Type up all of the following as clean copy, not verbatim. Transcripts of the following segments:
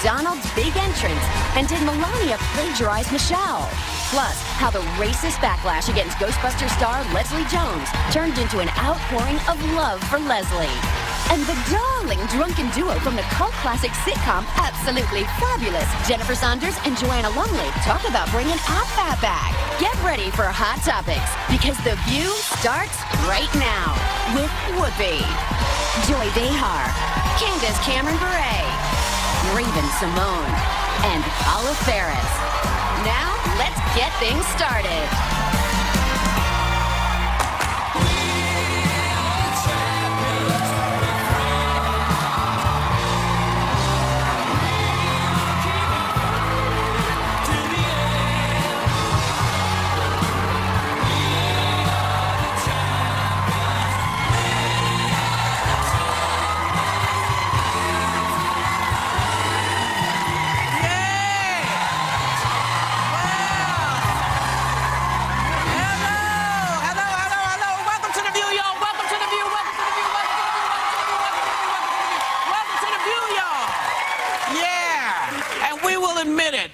Donald's big entrance, and did Melania plagiarize Michelle? Plus, how the racist backlash against Ghostbusters star Leslie Jones turned into an outpouring of love for Leslie. And the darling drunken duo from the cult classic sitcom Absolutely Fabulous, Jennifer Saunders and Joanna Lumley, talk about bringing AFAT back. Get ready for Hot Topics, because The View starts right now with Whoopi, Joy Behar, Candace Cameron Bure, Raven Simone, and Paula Ferris. Now, let's get things started.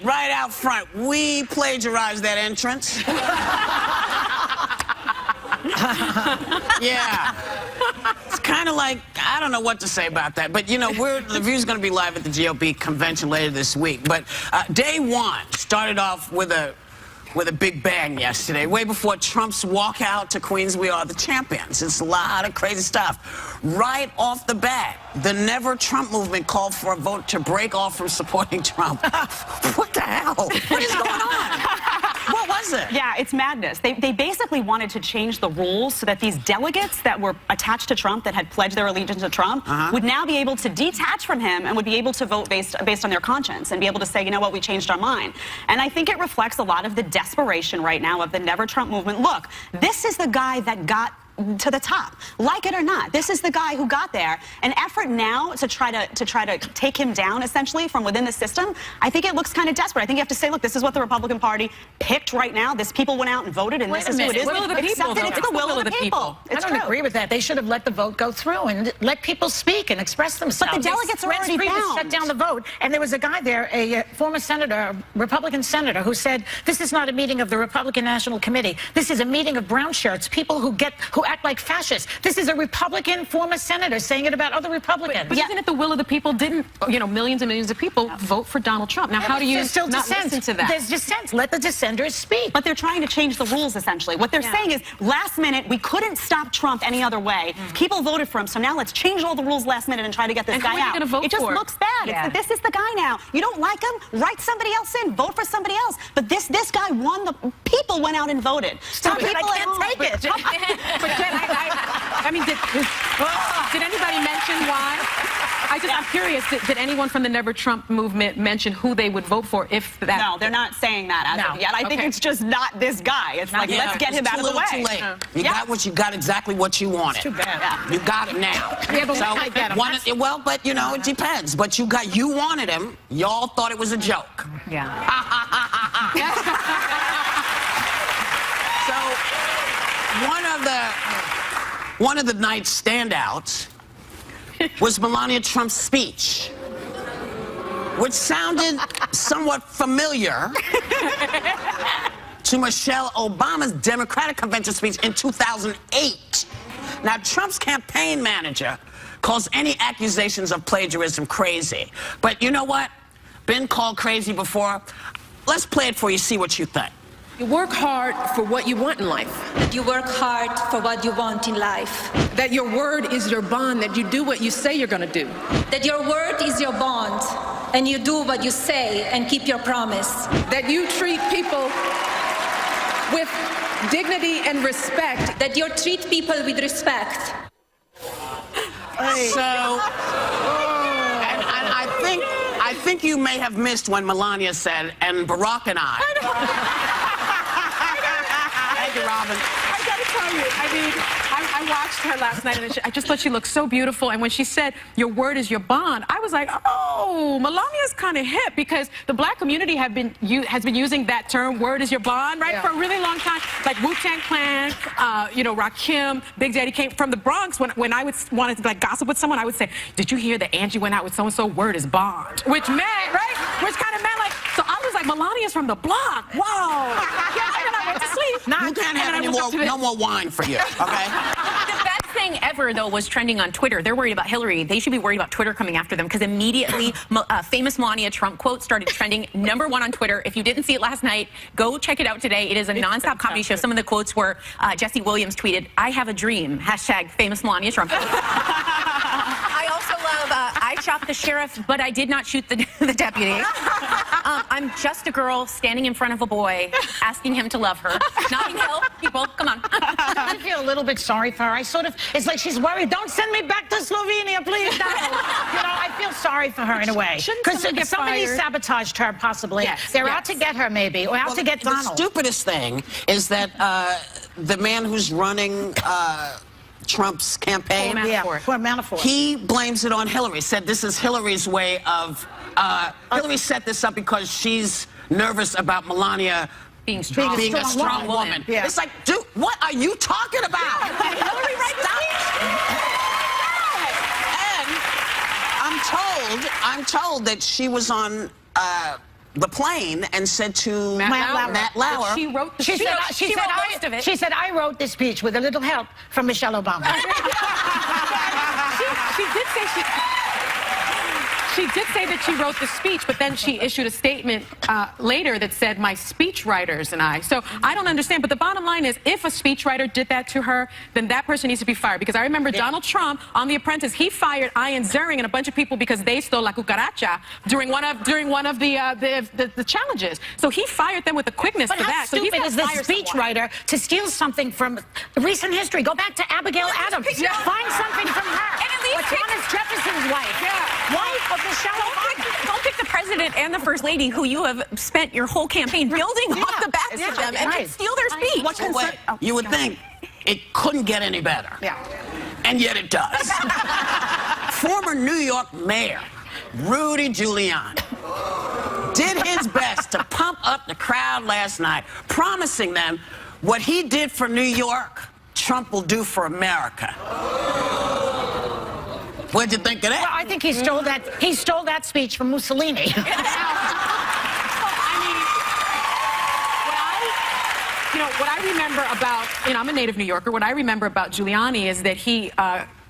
Right out front, we plagiarized that entrance. Yeah. It's kind of like, I don't know what to say about that. But, you know, The View's going to be live at the GOP convention later this week. But day one started off with a big bang yesterday, way before Trump's walkout to Queens We Are the Champions. It's a lot of crazy stuff. Right off the bat, the Never Trump movement called for a vote to break off from supporting Trump. What the hell? What is going on? What was it? Yeah, it's madness. They basically wanted to change the rules so that these delegates that were attached to Trump, that had pledged their allegiance to Trump, would now be able to detach from him and would be able to vote based on their conscience and be able to say, you know what, we changed our mind. And I think it reflects a lot of the desperation right now of the Never Trump movement. Look, this is the guy that got to the top, like it or not. This is the guy who got there. An effort now to try to take him down, essentially, from within the system. I think it looks kind of desperate. I think you have to say, look, this is what the Republican Party picked right now. This people went out and voted, and this is who it is. Will of the people, it's the will of the people. I don't agree with that. They should have let the vote go through and let people speak and express themselves. But the delegates are already bound. Shut down the vote. And there was a guy there, a former senator, a Republican senator, who said, this is not a meeting of the Republican National Committee. This is a meeting of brown shirts, people who act like fascists. This is a Republican former senator saying it about other Republicans. But isn't it the will of the people? Didn't, you know, millions and millions of people vote for Donald Trump? Now, how do you still not listen to that? There's dissent. Let the dissenters speak. But they're trying to change the rules, essentially. What they're saying is, last minute, we couldn't stop Trump any other way. People voted for him, so now let's change all the rules last minute and try to get this guy out. Gonna vote it just for? looks bad. Yeah. This is the guy now. You don't like him? Write somebody else in. Vote for somebody else. But this guy won. The people went out and voted. Stop it. I can't take it. But I mean, did anybody mention why? I'm curious, did anyone from the Never Trump movement mention who they would vote for if that? No, they're not saying that as of yet. I think it's just not this guy. It's like, let's get him out of the way. Too late. You got exactly what you wanted. Too bad. Yeah. You got it now. Yeah, but I get him. Well, but you know, it depends. But you wanted him. Y'all thought it was a joke. Yeah. So one of the night's standouts was Melania Trump's speech, which sounded somewhat familiar to Michelle Obama's Democratic convention speech in 2008. Now, Trump's campaign manager calls any accusations of plagiarism crazy. But you know what? Been called crazy before. Let's play it for you, see what you think. You work hard for what you want in life. That you work hard for what you want in life. That your word is your bond, that you do what you say you're going to do. That your word is your bond, and you do what you say and keep your promise. That you treat people with dignity and respect. That you treat people with respect. So, and I think you may have missed when Melania said, and Barack and I. Thank you, Robin. I gotta tell you, I mean, I watched her last night, and I just thought she looked so beautiful. And when she said, your word is your bond, I was like, oh. oh, Melania's kind of hip because the black community has been using that term, word is your bond, right, for a really long time. Like Wu-Tang Clan, you know, Rakim, Big Daddy came from the Bronx. When I wanted to like gossip with someone, I would say, did you hear that Angie went out with so-and-so? Word is bond. Which meant, right? Which kind of meant like, so I was like, Melania's from the block. Whoa. Yeah, and then I went to sleep. You can't have no more wine for you, okay? The best thing ever, though, was trending on Twitter. They're worried about Hillary. They should be worried about Twitter coming after them because immediately famous Melania Trump quote started trending #1 on Twitter. If you didn't see it last night, go check it out today. It is a nonstop comedy show. Some of the quotes were Jesse Williams tweeted, "I have a dream," #famous Melania Trump. I also love, I shot the sheriff, but I did not shoot the deputy. I'm just a girl standing in front of a boy, asking him to love her. Notting Hill, people, come on. I feel a little bit sorry for her. It's like she's worried. Don't send me back to Slovenia, please. Don't. You know, I feel sorry for her in a way. Because somebody sabotaged her, possibly. Yes, They're out to get her, maybe, or out to get Donald. The stupidest thing is that the man who's running Trump's campaign, Manafort. He blames it on Hillary. Said this is Hillary's way of. Hillary set this up because she's nervous about Melania being strong. Being a strong woman. Yeah. It's like, dude, what are you talking about? Did Hillary write the And I'm told that she was on the plane and said to Matt Lauer. She wrote the She speech. said, most of it. She said, I wrote this speech with a little help from Michelle Obama. She did say that she wrote the speech, but then she issued a statement later that said, my speechwriters and I. So I don't understand, but the bottom line is, if a speechwriter did that to her, then that person needs to be fired. Because I remember Donald Trump on The Apprentice, he fired Ian Ziering and a bunch of people because they stole La Cucaracha during one of the challenges. So he fired them with a quickness But to how that. So he's stupid gonna is this fire someone. speechwriter to steal something from recent history? Go back to Abigail Adams. Find something from her. And at least or Thomas Jefferson's wife. Wife of Michelle Obama. Don't pick the president and the first lady who you have spent your whole campaign building off the backs of them and then steal their speech. You would think it couldn't get any better. Yeah. And yet it does. Former New York Mayor Rudy Giuliani did his best to pump up the crowd last night, promising them what he did for New York, Trump will do for America. What'd you think of that? Well, I think he stole that. He stole that speech from Mussolini. What I remember about, I'm a native New Yorker. What I remember about Giuliani is that he,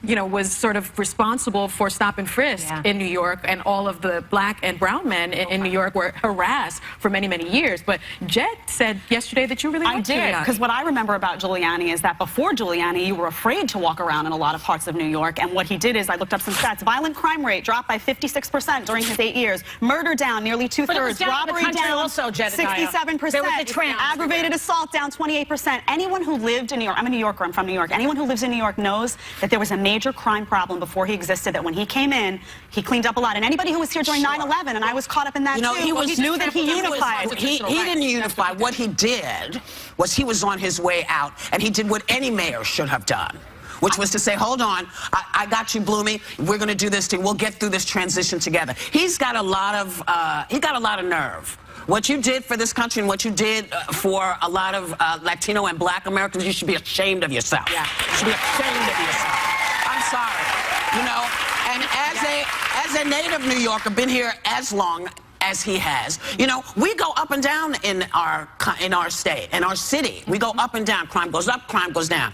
was sort of responsible for stop and frisk in New York, and all of the black and brown men in New York were harassed for many, many years. But Jet said yesterday that you really liked Giuliani. I did, because what I remember about Giuliani is that before Giuliani, you were afraid to walk around in a lot of parts of New York. And what he did is, I looked up some stats. Violent crime rate dropped by 56% during his 8 years. Murder down nearly 2/3. Robbery down also, 67%. There was a trend. Aggravated assault down 28%. Anyone who lived in New York, I'm a New Yorker, I'm from New York. Anyone who lives in New York knows that there was a major crime problem before he existed, that when he came in, he cleaned up a lot. And anybody who was here during 9/11, and I was caught up in that too, knew that he unified. He didn't unify. What he did was he was on his way out, and he did what any mayor should have done, which was to say, hold on, I got you, Bloomy. We're going to do this thing. We'll get through this transition together. He's got a lot of nerve. What you did for this country and what you did for a lot of Latino and black Americans, you should be ashamed of yourself. Yeah. You should be ashamed of yourself. I'm sorry. And as a native New Yorker, been here as long as he has, we go up and down in our state, in our city. We go up and down. Crime goes up, crime goes down.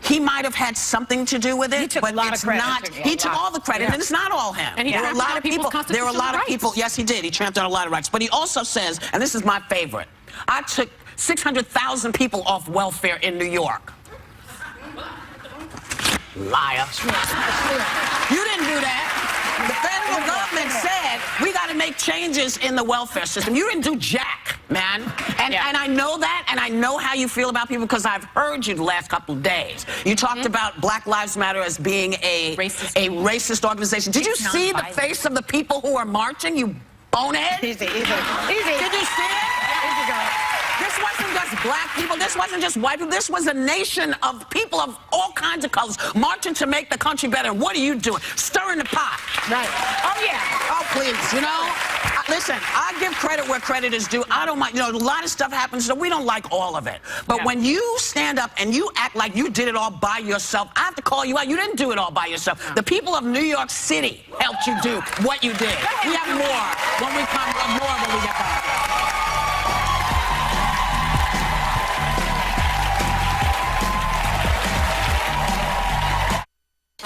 He might have had something to do with it, but it's not. He took all the credit, and it's not all him. And he there were a lot of people. There were a lot of people. Yes, he did. He tramped on a lot of rights. But he also says, and this is my favorite, I took 600,000 people off welfare in New York. Liar. You didn't do that. The federal government said we got to make changes in the welfare system. You didn't do jack, man. And I know that, and I know how you feel about people because I've heard you the last couple of days. You talked about Black Lives Matter as being a racist organization. Did you see the face of the people who are marching, you bonehead? Easy. Did you see it? This wasn't wasn't just black people. This wasn't just white people. This was a nation of people of all kinds of colors marching to make the country better. What are you doing? Stirring the pot. Right. Oh, yeah. Oh, please, you know? Listen, I give credit where credit is due. I don't mind. You know, a lot of stuff happens, so we don't like all of it. But when you stand up and you act like you did it all by yourself, I have to call you out. You didn't do it all by yourself. The people of New York City helped you do what you did. We have more when we come, more when we get back.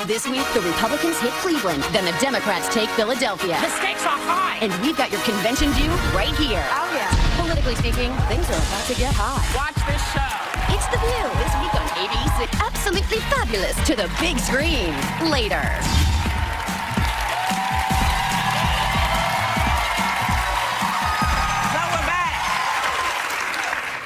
This week, the Republicans hit Cleveland, then the Democrats take Philadelphia. The stakes are high. And we've got your convention view right here. Oh, yeah. Politically speaking, things are about to get hot. Watch this show. It's The View this week on ABC. Absolutely fabulous to the big screen. Later.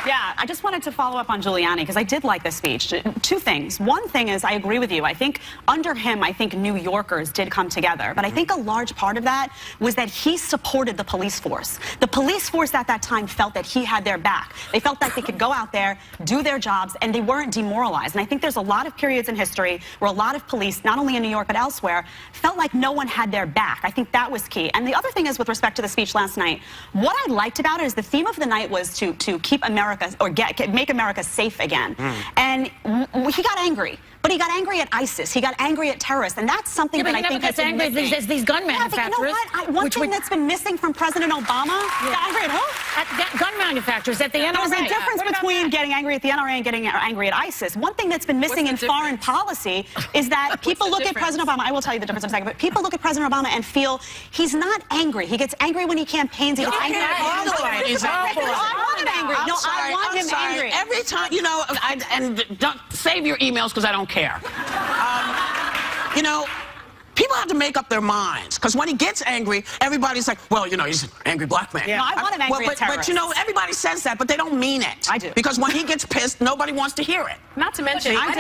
Yeah, I just wanted to follow up on Giuliani because I did like the speech. Two things. One thing is I agree with you. I think under him, I think New Yorkers did come together. But I think a large part of that was that he supported the police force. The police force at that time felt that he had their back. They felt like they could go out there, do their jobs, and they weren't demoralized. And I think there's a lot of periods in history where a lot of police, not only in New York but elsewhere, felt like no one had their back. I think that was key. And the other thing is with respect to the speech last night, what I liked about it is the theme of the night was to keep America or make America safe again. And he got angry. But he got angry at ISIS. He got angry at terrorists. And that's something that I think gets angry at these gun manufacturers. You know what? One thing that's been missing from President Obama, got angry at who? At gun manufacturers, at the NRA. There's a difference between getting angry at the NRA and getting angry at ISIS. One thing that's been missing in foreign policy is that people look at President Obama. I will tell you the difference in a second. But people look at President Obama and feel he's not angry. He gets angry when he campaigns. He gets angry at He's angry. I want him angry. No, I want him angry. Every time, you know, and don't save your emails because I don't care. You know, people have to make up their minds because when he gets angry, everybody's like, well, you know, he's an angry black man. Yeah. No, I want him angry at terrorists. But, you know, everybody says that, but they don't mean it. I do. Because when he gets pissed, nobody wants to hear it. Not to mention, I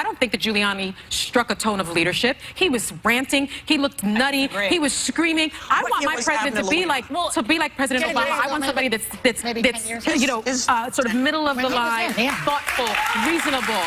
don't think that Giuliani struck a tone of leadership. He was ranting. He looked nutty. He was screaming. I want my president to be like President Obama. I want somebody that's you know, sort of middle of the line, thoughtful, reasonable.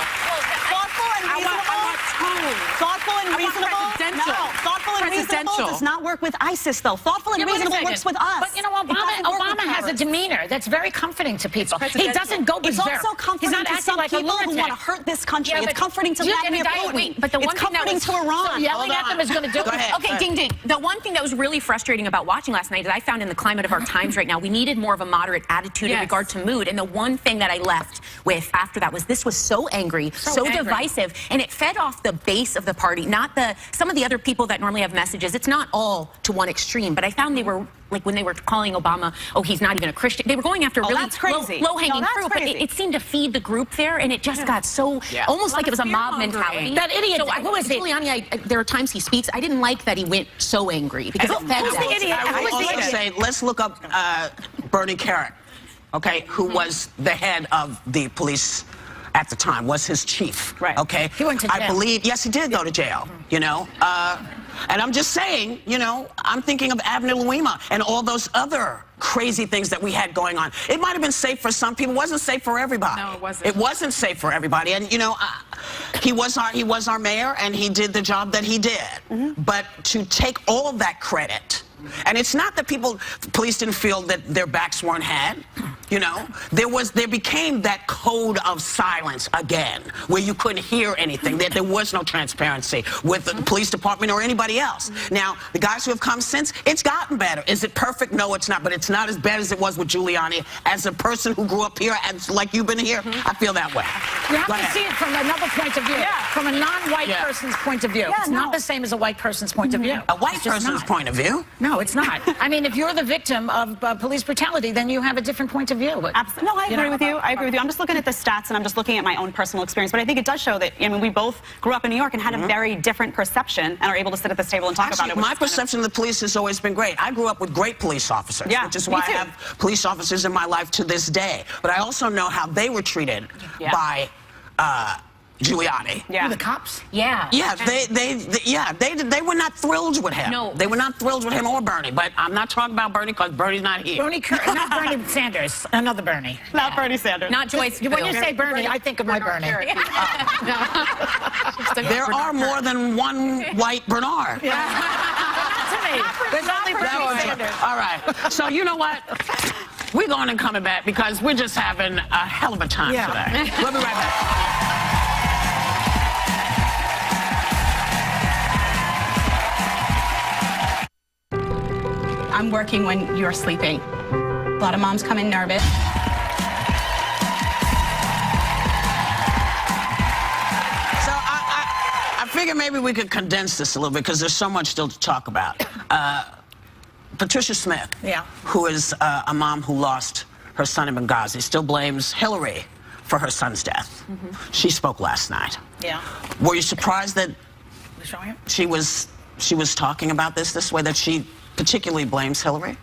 Thoughtful and reasonable. No, thoughtful and reasonable does not work with ISIS, though. Thoughtful and reasonable works with us. But you know, Obama has a demeanor that's very comforting to people. He doesn't go berserk. It's also comforting to some people who want to hurt this country. It's comforting to Vladimir Putin. But the one it's comforting to Iran. Yelling at them is going to do it. Okay, ding ding. The one thing that was really frustrating about watching last night is I found in the climate of our times right now, we needed more of a moderate attitude in regard to mood. And the one thing that I left with after that was this was so angry, so divisive, and it fed off the base of the party, not some of the other people that normally have messages. It's not all to one extreme, but I found they were, like when they were calling Obama, oh, he's not even a Christian, they were going after really low-hanging fruit, but it seemed to feed the group there, and it just got so, almost like it was a mob mentality. That idiot, who is Giuliani, there are times he speaks, I didn't like that he went so angry, because it fed that. I will also say, let's look up Bernie Kerik, okay, who was the head of the police at the time, was his chief. Right. Okay. He went to jail. I believe, yes, he did go to jail, you know. And I'm just saying, you know, I'm thinking of Abner Louima and all those other crazy things that we had going on. It might have been safe for some people. It wasn't safe for everybody. No, it wasn't. It wasn't safe for everybody. And, you know, he was our mayor, and he did the job that he did. But to take all of that credit, and it's not that police didn't feel that their backs weren't had. You know, there became that code of silence again, where you couldn't hear anything. There was no transparency with the police department or anybody else. Now, the guys who have come since, it's gotten better. Is it perfect? No, it's not. But it's not as bad as it was with Giuliani. As a person who grew up here, like you've been here, I feel that way. You have to see it from another point of view, from a non-white person's point of view. It's not the same as a white person's point of view. A white person's point of view? No, it's not. I mean, if you're the victim of police brutality, then you have a different point of view. Absolutely. No, I agree with you. I agree with you. I'm just looking at the stats, and I'm just looking at my own personal experience. But I think it does show that, I mean, we both grew up in New York and had a very different perception and are able to sit at this table and talk about it. My perception of the police has always been great. I grew up with great police officers, which is why I have police officers in my life to this day. But I also know how they were treated by Giuliani. Yeah. The cops? Yeah. Yeah, they were not thrilled with him. No. They were not thrilled with him or Bernie. But I'm not talking about Bernie because Bernie's not here. Not Bernie Sanders, another Bernie. Not Bernie Sanders. Not Joyce. When you say Bernie, I think of my Bernie. There are more than one white Bernard. Not to me. There's only Bernie Sanders. All right. So you know what? We're going and coming back because we're just having a hell of a time today. We'll be right back. I'm working when you're sleeping. A lot of moms come in nervous. So I figure maybe we could condense this a little bit because there's so much still to talk about. Patricia Smith, who is a mom who lost her son in Benghazi, still blames Hillary for her son's death. She spoke last night. Yeah. Were you surprised that she was talking about this way, that she particularly blames Hillary?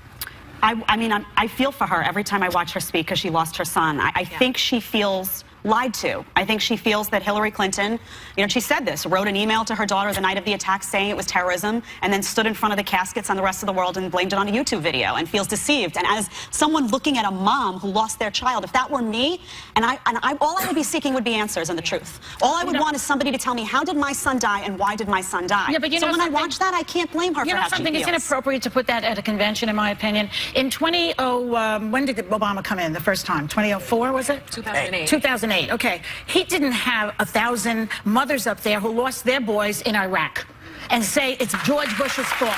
I mean, I feel for her every time I watch her speak because she lost her son. I think she feels lied to. I think she feels that Hillary Clinton, you know, she said this, wrote an email to her daughter the night of the attack saying it was terrorism, and then stood in front of the caskets on the rest of the world and blamed it on a YouTube video and feels deceived. And as someone looking at a mom who lost their child, if that were me, all I would be seeking would be answers and the truth. All I would want is somebody to tell me, how did my son die and why did my son die? Yeah, but you so know when I watch that, I can't blame her for how she something? feels. It's inappropriate to put that at a convention, in my opinion. In when did Obama come in the first time? 2004, was it? 2008. 2008, okay. He didn't have 1,000 mothers up there who lost their boys in Iraq and say it's George Bush's fault.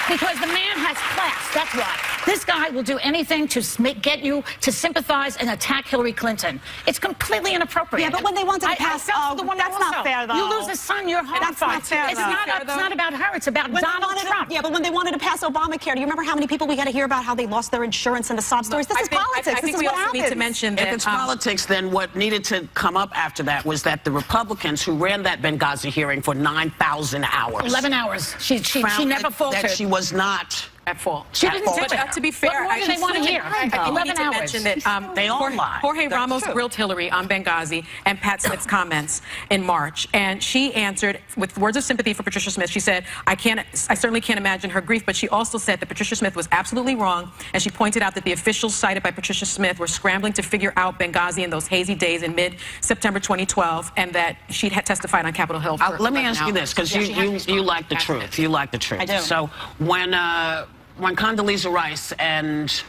Because the man has class, that's why. This guy will do anything to get you to sympathize and attack Hillary Clinton. It's completely inappropriate. Yeah, but when they wanted to pass, that's not fair, though. You lose a son, you're horrified. That's not fair, it's not about her, it's about Donald Trump. Yeah, but when they wanted to pass Obamacare, do you remember how many people we got to hear about how they lost their insurance and the sob stories? This is politics. I think we also need to mention that if it's politics, then what needed to come up after that was that the Republicans who ran that Benghazi hearing for 9,000 hours. 11 hours. She never faltered. That she was not at fault. She didn't do it. To be fair, I think we need to mention that they all lied. Jorge Ramos grilled Hillary on Benghazi and Pat Smith's comments in March, and she answered with words of sympathy for Patricia Smith. She said, I certainly can't imagine her grief, but she also said that Patricia Smith was absolutely wrong, and she pointed out that the officials cited by Patricia Smith were scrambling to figure out Benghazi in those hazy days in mid-September 2012, and that she had testified on Capitol Hill for let me ask you this, because you like the truth. You like the truth. I do. So when Condoleezza Rice and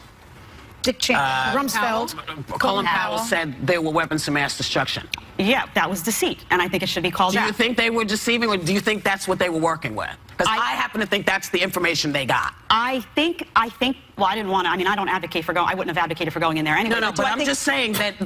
Dick Cheney, Rumsfeld, Colin Powell said they were weapons of mass destruction. Yeah, that was deceit, and I think it should be called out. Do you think they were deceiving, or do you think that's what they were working with? Because I happen to think that's the information they got. I think, well, I didn't want to, I mean, I don't advocate for going, I wouldn't have advocated for going in there anyway. No, but I'm just saying that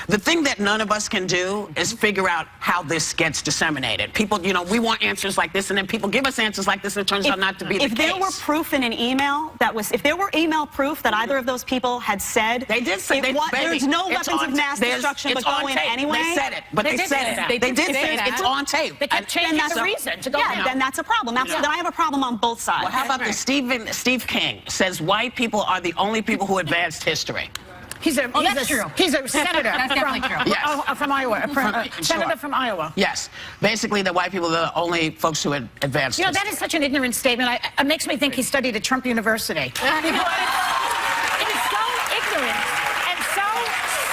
the thing that none of us can do is figure out how this gets disseminated. People, you know, we want answers like this, and then people give us answers like this, and it turns out not to be the case. If there were proof in an email if there were email proof that either of those people had said, they did say there's no weapons of mass destruction, but go in anyway. They said it, but they said it. They did say it. It's on tape. They kept changing the reason to go in. Yeah, then that's a problem. Then I have a problem on both sides. Well, how about this? Steve King says white people are the only people who advanced history. That's true. He's a senator That's definitely true. Yes. From Iowa. Senator from Iowa. Yes. Basically, that white people are the only folks who had advanced history. That is such an ignorant statement. It makes me think he studied at Trump University. It is so ignorant and so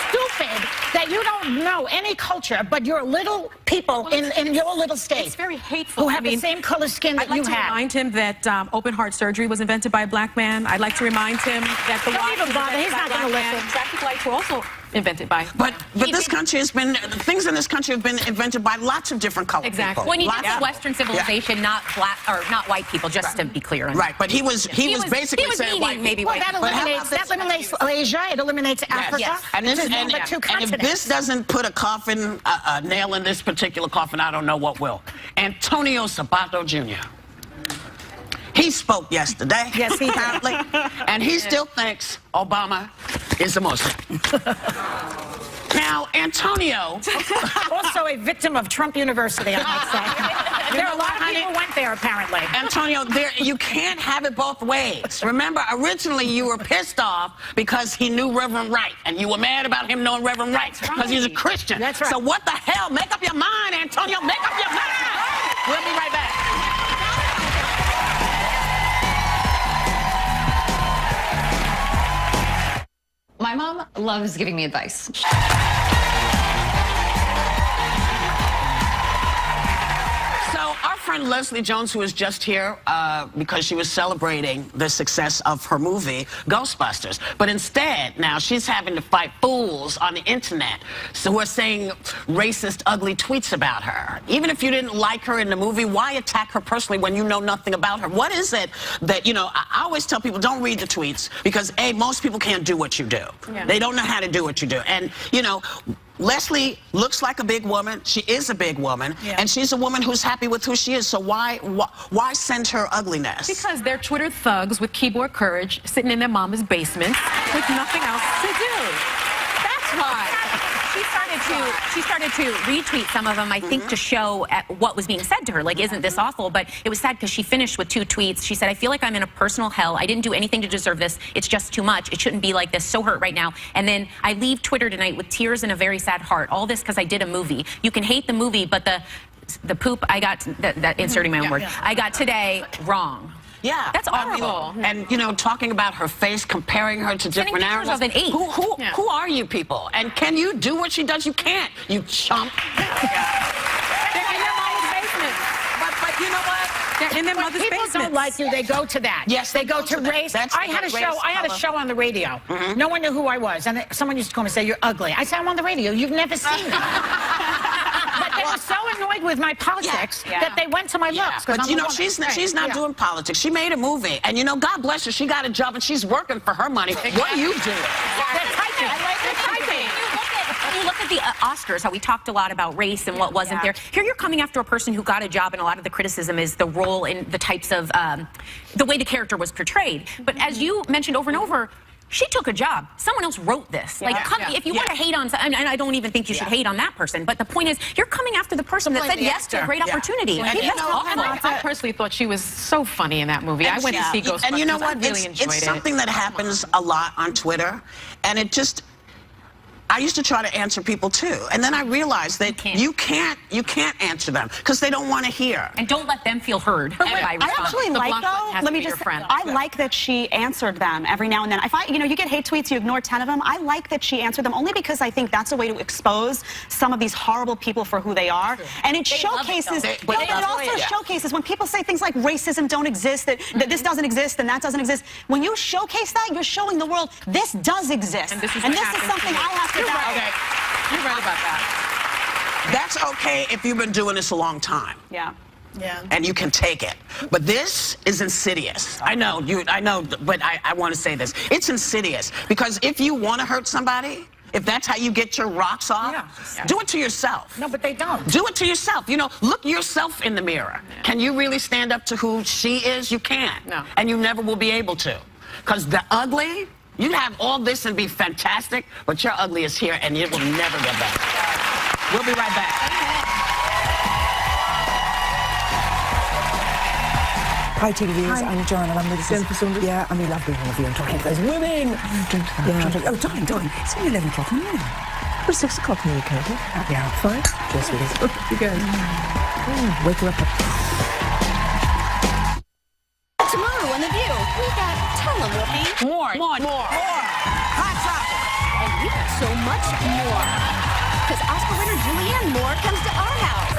stupid that you don't know any culture but your little people in your little state. It's very hateful. Who have the same color skin that you have. I'd like to remind him that open heart surgery was invented by a black man. I'd like to remind him that the Don't even bother. He's not going to listen. Traffic lights were also invented by. But this country has been, things in this country have been invented by lots of different colored people. When he did the Western civilization, not black or not white people, just to be clear. Right, but he was basically saying white maybe people. white That eliminates Asia. It eliminates Africa. Yes. And if this doesn't put a nail in this particular coffin, I don't know what will. Antonio Sabato Jr. He spoke yesterday. Yes, he apparently, and he still thinks Obama is a Muslim. Now, Antonio, also a victim of Trump University, I might say. There are a lot of people went there, apparently. Antonio, you can't have it both ways. Remember, originally you were pissed off because he knew Reverend Wright, and you were mad about him knowing Reverend Wright because he's a Christian. That's right. So what the hell? Make up your mind, Antonio. Make up your mind. We'll be right back. My mom loves giving me advice. So our friend Leslie Jones, who was just here because she was celebrating the success of her movie, Ghostbusters. But instead, now she's having to fight fools on the internet who are saying racist, ugly tweets about her. Even if you didn't like her in the movie, why attack her personally when you know nothing about her? What is it that, you know, I always tell people don't read the tweets because, A, most people can't do what you do. Yeah. They don't know how to do what you do. And, you know, Leslie looks like a big woman. She is a big woman, and she's a woman who's happy with who she is. So why send her ugliness? Because they're Twitter thugs with keyboard courage sitting in their mama's basement with nothing else to do. That's why. She started to retweet some of them, I think, to show what was being said to her. Like, isn't this awful? But it was sad because she finished with 2 tweets. She said, I feel like I'm in a personal hell. I didn't do anything to deserve this. It's just too much. It shouldn't be like this. So hurt right now. And then I leave Twitter tonight with tears and a very sad heart. All this because I did a movie. You can hate the movie, but the poop I got, inserting my own word, I got today wrong. Yeah, that's horrible. And you know, talking about her face, comparing her to different animals. Of an ape. Who are you people? And can you do what she does? You can't. You chump. They're in their mother's basement. But you know what? They're in their mother's basement. People don't like you. They go to that. Yes, they go to race. I had a show on the radio. No one knew who I was, and someone used to call me and say, "You're ugly." I said, "I'm on the radio. You've never seen me." But they were so annoyed with my politics that they went to my looks. But you know, she's not doing politics. She made a movie, and you know, God bless her. She got a job, and she's working for her money. What are you doing? They're typing. I like they're typing. You look at the Oscars, how we talked a lot about race and what wasn't there. Here you're coming after a person who got a job, and a lot of the criticism is the role in the types of, the way the character was portrayed. But as you mentioned over and over, she took a job. Someone else wrote this. Like, if you want to hate on, and I don't even think you should hate on that person, but the point is, you're coming after the person that said yes to a great opportunity. And you know, I personally thought she was so funny in that movie. I went to see Ghostbusters. And you know what? I really enjoyed it. It's something that happens a lot on Twitter, and it just... I used to try to answer people too, and then I realized that you can't answer them because they don't want to hear. And don't let them feel heard. I actually like, though, let me just say, I like that she answered them every now and then. You know, you get hate tweets, you ignore 10 of them. I like that she answered them only because I think that's a way to expose some of these horrible people for who they are. And it showcases, but it also showcases when people say things like racism don't exist, that this doesn't exist and that doesn't exist. When you showcase that, you're showing the world this does exist. And this is something I have to You're right about that. That's okay if you've been doing this a long time. Yeah. And you can take it. But this is insidious. I know, but I want to say this. It's insidious because if you want to hurt somebody, if that's how you get your rocks off, do it to yourself. No, but they don't. Do it to yourself. You know, look yourself in the mirror. Can you really stand up to who she is? You can't. No. And you never will be able to. Because the ugly... You have all this and be fantastic, but your ugly is here and it will never get better. We'll be right back. Hi, TV viewers. I'm Joanna. I'm with Jennifer Saunders. Yeah, I mean, love being with you. I'm talking to those women. Oh, darling. It's only 11 o'clock in the morning. It's 6 o'clock in the UK. Happy hour. Fine. Just with us. You go. Wake her up. Tomorrow on The View, we got Tell 'em Whoopi. More. Hot topic. And we got so much more. Because Oscar winner Julianne Moore comes to our house.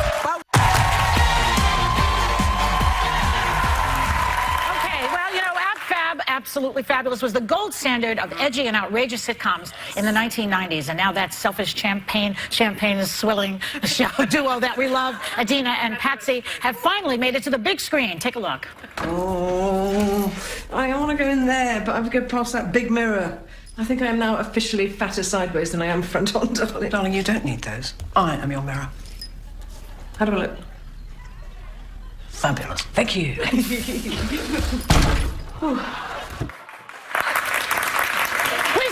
Okay, well, you know, Fab, Absolutely Fabulous was the gold standard of edgy and outrageous sitcoms in the 1990s. And now that selfish champagne is swilling show duo that we love, Adina and Patsy, have finally made it to the big screen. Take a look. Oh, I want to go in there, but I have to go past that big mirror. I think I am now officially fatter sideways than I am front on, darling. Darling, you don't need those. I am your mirror. How do I look? Fabulous. Thank you. Please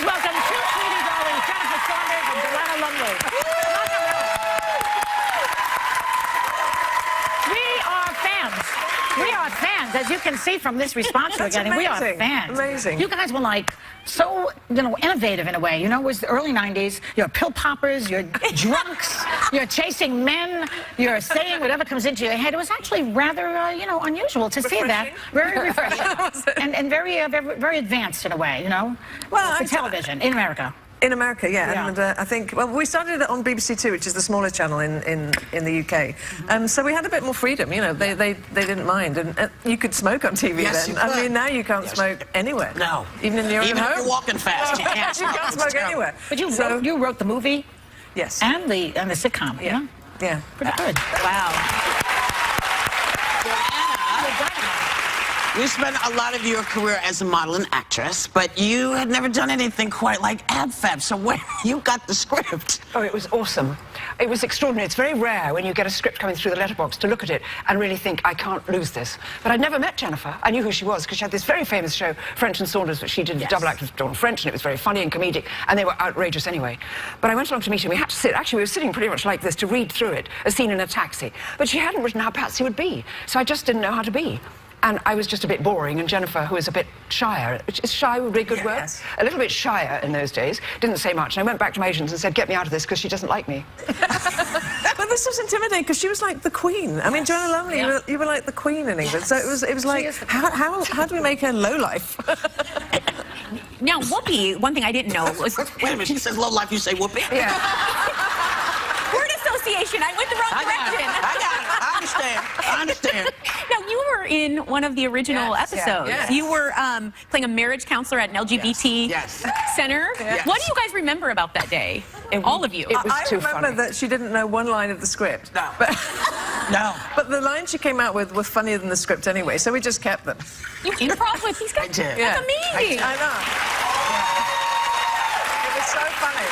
welcome two sweetie darlings, Jennifer Saunders and Joanna Lumley. We are fans, as you can see from this response we're getting. We are amazing. fans. Amazing. You guys were like so, innovative in a way. It was the early 90s. You're pill poppers, you're drunks, you're chasing men, you're saying whatever comes into your head. It was actually rather, unusual to see that. Very refreshing. and very, very advanced in a way, Well, for television in America. In America, yeah. And I think, well, we started it on BBC Two, which is the smaller channel in the UK. So we had a bit more freedom, they didn't mind. And you could smoke on TV Yes, then. you could. I mean, now you can't smoke anywhere. No. Even in your own Even home. if you're walking fast, you can't You can't smoke anywhere. But you wrote the movie? Yes. And the sitcom, Yeah. Yeah. Pretty good. Wow. You spent a lot of your career as a model and actress, but you had never done anything quite like AbFab. So when you got the script? Oh, it was awesome. It was extraordinary. It's very rare when you get a script coming through the letterbox to look at it and really think, I can't lose this. But I'd never met Jennifer. I knew who she was because she had this very famous show, French and Saunders, which she did a double act with Dawn French, and it was very funny and comedic, and they were outrageous anyway. But I went along to meet her. We had to sit. Actually, we were sitting pretty much like this to read through it, a scene in a taxi. But she hadn't written how Patsy would be, so I just didn't know how to be. And I was just a bit boring, and Jennifer, who is a bit shyer, is shy would be a good word? A little bit shyer in those days, didn't say much. And I went back to my agents and said, get me out of this, because she doesn't like me. But this was intimidating because she was like the queen. I mean, Joanna Lumley, you were like the queen in England. So it was like, how do we make her low life? Now, Whoopi, one thing I didn't know was... Wait a minute, she says low life, you say Whoopi? Yeah. Word association, I went the wrong direction. I got it. I understand. Now, you were in one of the original episodes. Yes. You were playing a marriage counselor at an LGBT center. Yes. What do you guys remember about that day? All of you. It was I too remember funny. that she didn't know one line of the script. No. But, No. but the lines she came out with were funnier than the script anyway, so we just kept them. You improv with these guys? I did. That's amazing. I know. It was so funny.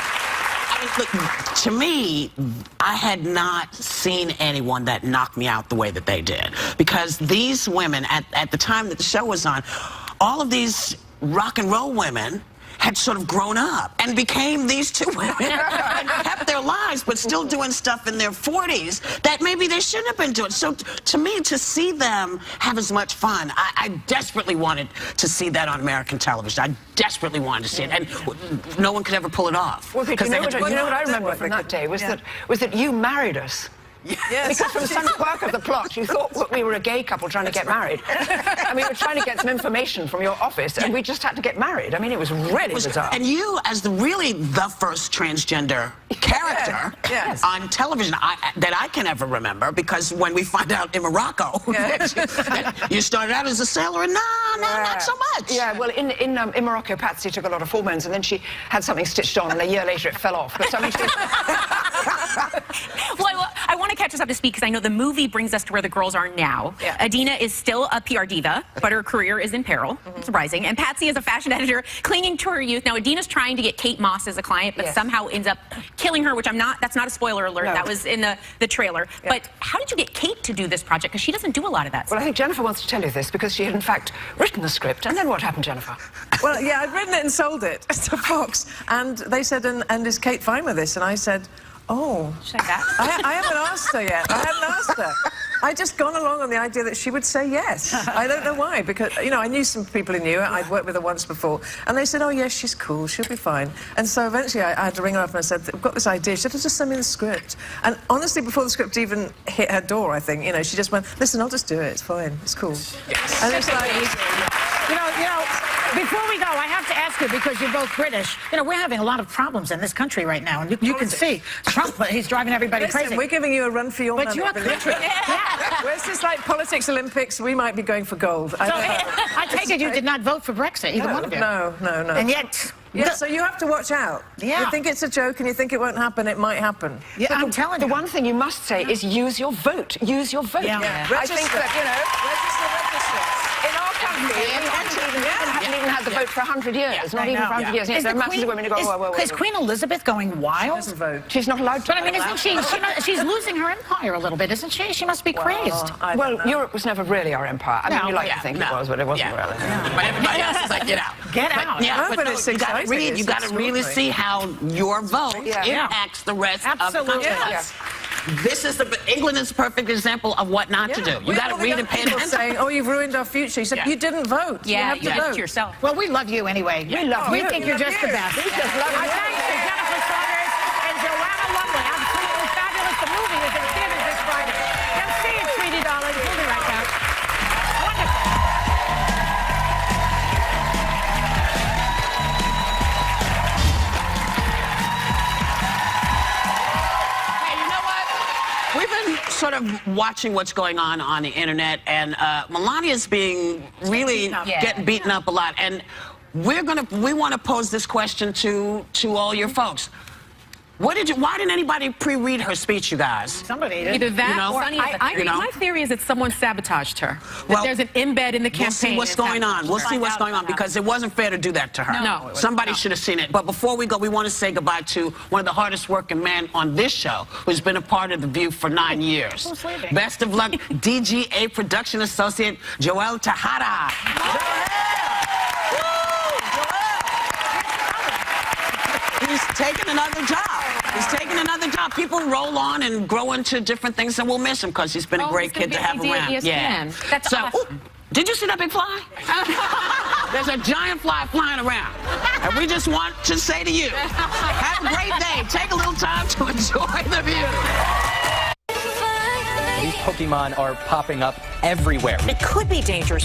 I mean, look, to me, I had not seen anyone that knocked me out the way that they did. Because these women, at the time that the show was on, all of these rock and roll women had sort of grown up and became these two women and kept their lives, but still doing stuff in their 40s that maybe they shouldn't have been doing. So to me, to see them have as much fun, I desperately wanted to see that on American television. I desperately wanted to see it, and no one could ever pull it off. Well, you know what I remember from that day was that you married us. Yes. Because from some quirk of the plot, you thought that we were a gay couple trying to get married. And we were trying to get some information from your office, and we just had to get married. I mean, it was really bizarre. And you, as really the first transgender character on television that I can ever remember, because when we find out in Morocco that you started out as a sailor, and not so much. Yeah, well, in Morocco, Patsy took a lot of hormones, and then she had something stitched on, and a year later it fell off. But I mean, well, I want to catch us up to speed because I know the movie brings us to where the girls are now. Adina is still a PR diva, but her career is in peril. Surprising. And Patsy is a fashion editor clinging to her youth. Now, Adina's trying to get Kate Moss as a client, but somehow ends up killing her, which that's not a spoiler alert. No. That was in the trailer. But how did you get Kate to do this project? Because she doesn't do a lot of that stuff. Well, I think Jennifer wants to tell you this because she had, in fact, written the script. And then what happened, Jennifer? Well, yeah, I'd written it and sold it to Fox. And they said, and is Kate fine with this? And I said, oh. Should I I haven't asked her yet. I hadn't asked her. I'd just gone along on the idea that she would say yes. I don't know why, because, I knew some people who knew her. I'd worked with her once before. And they said, oh, yes, she's cool. She'll be fine. And so eventually I had to ring her up and I said, I've got this idea. She said, just send me the script. And honestly, before the script even hit her door, I think, she just went, listen, I'll just do it. It's fine. It's cool. Yes. And it's like... Before we go, I have to ask you, because you're both British, we're having a lot of problems in this country right now, and you can see Trump, he's driving everybody crazy. We're giving you a run for your money. But your country... Where's this like politics Olympics? We might be going for gold. I take it you did not vote for Brexit, either one of you. No. And yet... Yeah, so you have to watch out. Yeah. You think it's a joke and you think it won't happen, it might happen. Yeah, I'm telling you. The one thing you must say is use your vote. Use your vote. Yeah. I think that, in our country, we haven't even had the vote for 100 years. Not even for 100 years. There are masses of women who go, whoa. Is Queen Elizabeth going wild? She doesn't vote. She's not allowed to. But I mean, isn't she's losing her empire a little bit, isn't she? She must be crazed. Well, Europe was never really our empire. I mean, you like to think it was, but it wasn't really. But everybody else is like, get out. Get out. You got to really see how your vote impacts the rest of the country. this is England is a perfect example of what not to do. You got to read and pay attention. Saying, "Oh, you've ruined our future." He said, "You didn't vote. Yeah, you have to vote yourself." Well, we love you anyway. We think you're just the best. We just love Our you. thanks to Jennifer Saunders and Joanna Lumley. Absolutely fabulous. The movie is in theaters this Friday. Come see it, sweetie darling. We'll be right back. Wonderful. Hey, you know what? We've been sort of watching what's going on the internet, and Melania's being really getting beaten up a lot. And we want to pose this question to all your folks. Why didn't anybody pre-read her speech, you guys? Somebody did. Either that or my theory is that someone sabotaged her. That there's an embed in the campaign. We'll see what's going on. We'll see what's going on because it wasn't fair to do that to her. No. Somebody should have seen it. But before we go, we want to say goodbye to one of the hardest working men on this show who's been a part of The View for 9 years. Who's leaving? Best of luck, DGA production associate Joel Tejada. He's taking another job. He's taking another job. People roll on and grow into different things, and we'll miss him because he's been a great kid to have around. Yeah, that's awesome. Did you see that big fly? There's a giant fly flying around. And we just want to say to you, have a great day. Take a little time to enjoy the view. These Pokemon are popping up everywhere. It could be dangerous.